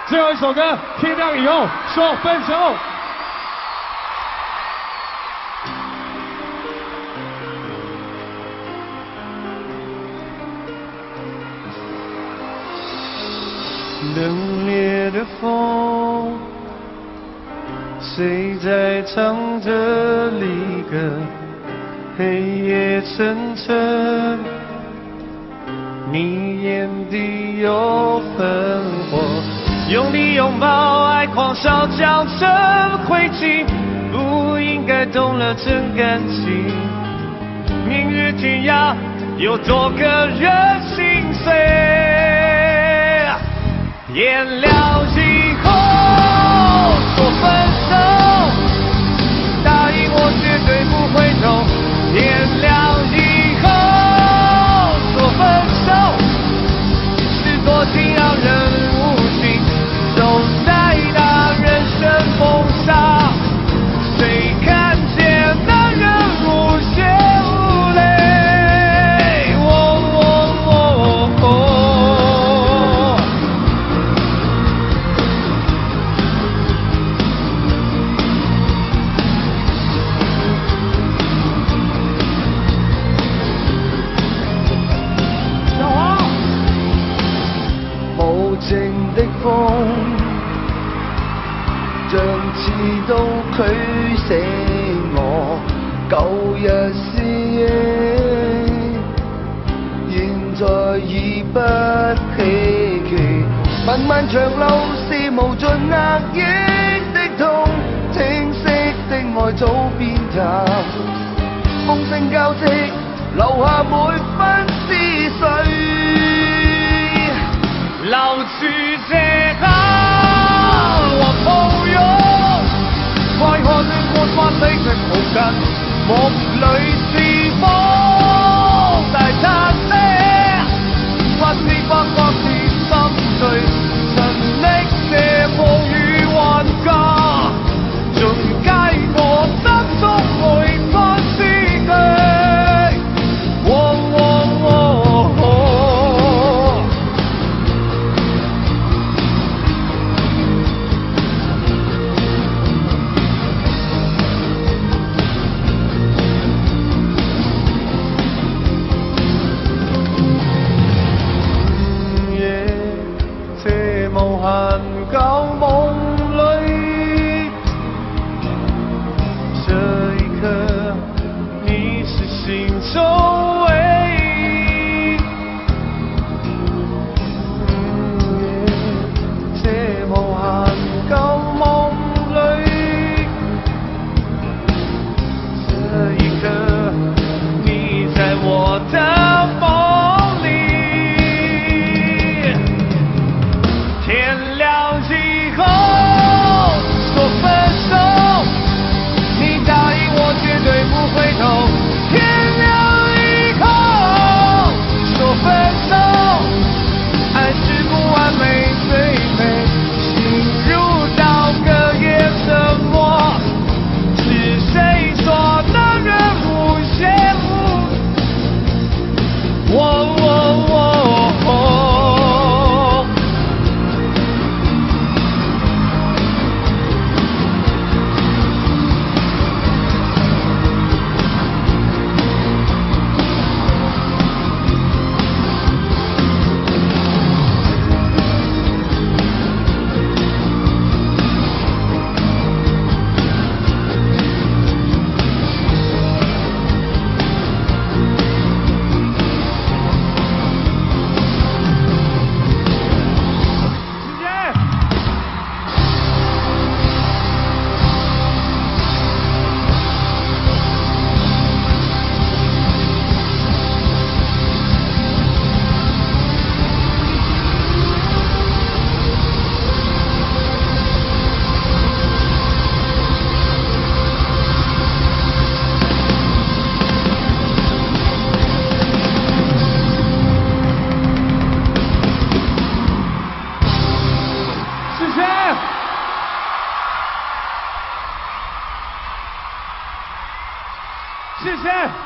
最后一首歌《天亮以后说分手》。冷冽的风，谁在唱着离歌？黑夜沉沉，你眼底有焚火，用力拥抱，爱狂烧，将成灰烬。不应该动了真感情，明日天涯，有多个人心碎。天亮以后说分手，答应我绝对不回头。天亮以后说分手，是多情让人无情，走在那人生风沙，谁看见那人无血无泪？的風，像刺刀驅死我。舊日是憶，現在已不希冀。漫漫長路是無盡壓抑的痛，清晰的愛早變淡，風聲交織，留下每分思緒。老去這刻，我抱擁，快看光花飛出無盡，夢裏是風在嘆息，不知不覺是心碎，曾歷這風雨幻覺，盡皆我心中每分思緒。谢谢。